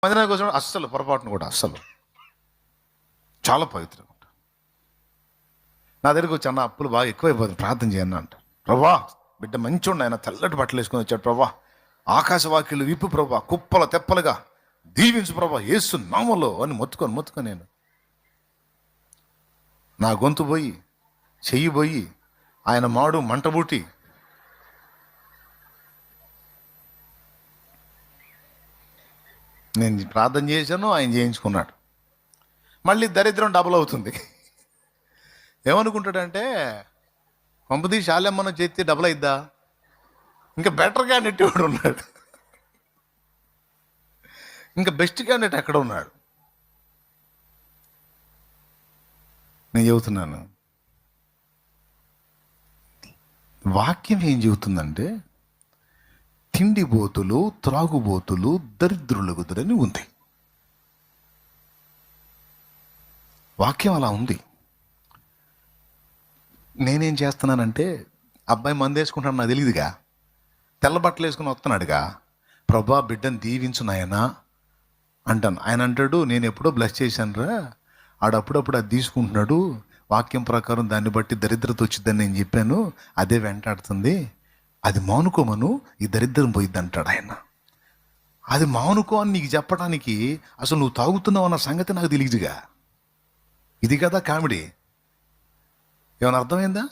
మందిరానికి వచ్చినప్పుడు అస్సలు పొరపాటును కూడా అస్సలు చాలా పవిత్రంగా ఉంటాను. నా దగ్గరికి వచ్చి అన్న అప్పులు బాగా ఎక్కువైపోతుంది ప్రార్థన చేయను అంట. ప్రభా బిడ్డ మంచోండి, ఆయన తెల్లటి బట్టలు వేసుకొని వచ్చాడు ప్రభా, ఆకాశవాక్యులు విప్పు ప్రభా, కుప్పల తెప్పలుగా దీవించు ప్రభా యేసు నామములో అని మొత్తుకొని నేను నా గొంతు పోయి చెయ్యి పోయి ఆయన మాడు మంటబూటి నేను ప్రార్థన చేశాను, ఆయన చేయించుకున్నాడు. మళ్ళీ దరిద్రం డబుల్ అవుతుంది. ఏమనుకుంటాడంటే పంపది శాలెమ్మను చేతి డబుల్ అయిద్దా, ఇంకా బెటర్ క్యాండిడేట్ ఎవడు ఉన్నాడు, ఇంకా బెస్ట్ క్యాండిడేట్ ఎక్కడ ఉన్నాడు. నేను చెబుతున్నాను, వాక్యం ఏం చెబుతుందంటే తిండిబోతులు త్రాగుబోతులు దరిద్రులగుదురని ఉంది. వాక్యం అలా ఉంది. నేనేం చేస్తున్నానంటే అబ్బాయి మందు వేసుకుంటాను నాకు తెలియదుగా, తెల్ల బట్టలు వేసుకుని వస్తున్నాడుగా, ప్రభా బిడ్డను దీవించు నాయనా అంటాను. ఆయన అంటాడు నేను ఎప్పుడో బ్లెస్ చేశాను రా, ఆడప్పుడప్పుడు అది తీసుకుంటున్నాడు, వాక్యం ప్రకారం దాన్ని బట్టి దరిద్రత వచ్చిందని నేను చెప్పాను, అదే వెంటాడుతుంది, అది మానుకోమను ఈ దరిద్రం పోయిద్ది అంటాడు ఆయన. అది మానుకో అని నీకు చెప్పడానికి అసలు నువ్వు తాగుతున్నావు అన్న సంగతి నాకు తెలియదుగా. ఇది కదా కామెడీ. ఏమైనా అర్థమైందా?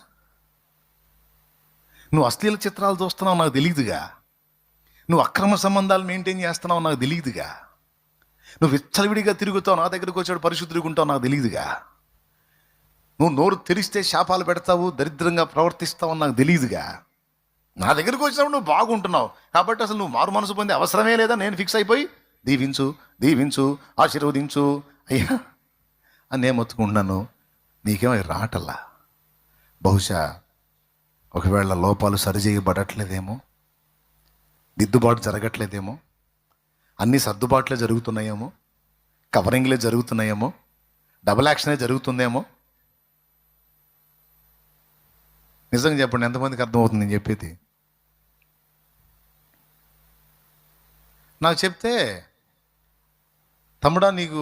నువ్వు అశ్లీల చిత్రాలు చూస్తున్నావు నాకు తెలియదుగా, నువ్వు అక్రమ సంబంధాలు మెయింటైన్ చేస్తున్నావు నాకు తెలియదుగా, నువ్వు విచ్చలవిడిగా తిరుగుతావు, నా దగ్గరకు వచ్చాడు పరిశుద్ధుడిగా ఉంటావు నాకు తెలియదుగా, నువ్వు నోరు తెరిస్తే శాపాలు పెడతావు, దరిద్రంగా ప్రవర్తిస్తావు నాకు తెలియదుగా. నా దగ్గరికి వచ్చినప్పుడు నువ్వు బాగుంటున్నావు కాబట్టి అసలు నువ్వు మారు మనసు పొందే అవసరమే లేదా, నేను ఫిక్స్ అయిపోయి దీవించు ఆశీర్వదించు అయ్యా అని నేను మొత్తుకుంటున్నాను. నీకేమో రాటల్లా. బహుశా ఒకవేళ లోపాలు సరిచేయబడట్లేదేమో, దిద్దుబాటు జరగట్లేదేమో, అన్ని సర్దుబాట్లే జరుగుతున్నాయేమో, కవరింగ్లే జరుగుతున్నాయేమో, డబుల్ యాక్షనే జరుగుతుందేమో. నిజంగా చెప్పండి, ఎంతమందికి అర్థమవుతుంది నేను చెప్పేది? నాకు చెప్తే తమ్ముడా నీకు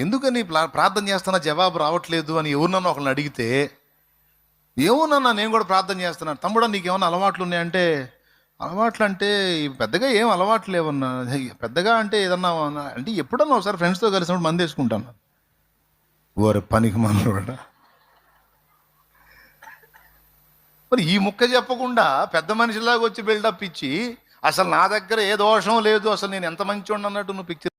ఎందుకని ప్రార్థన చేస్తున్నా జవాబు రావట్లేదు అని ఎవరినన్నా ఒకరిని అడిగితే, ఏమోనన్నా నేను కూడా ప్రార్థన చేస్తున్నాను, తమ్ముడా నీకు ఏమన్నా అలవాట్లు ఉన్నాయంటే, అలవాట్లు అంటే పెద్దగా ఏం అలవాట్లు లేవన్నా, పెద్దగా అంటే ఏదన్నా అంటే ఎప్పుడన్నా ఒకసారి ఫ్రెండ్స్తో కలిసినప్పుడు మంది వేసుకుంటాను. ఓరే పనికి మనోడా, మరి ఈ ముక్క చెప్పకుండా పెద్ద మనిషిలాగా వచ్చి బిల్డప్ ఇచ్చి అసలు నా దగ్గర ఏ దోషం లేదు, అసలు నేను ఎంత మంచివాడిని అన్నట్టు నువ్వు పిక్చర్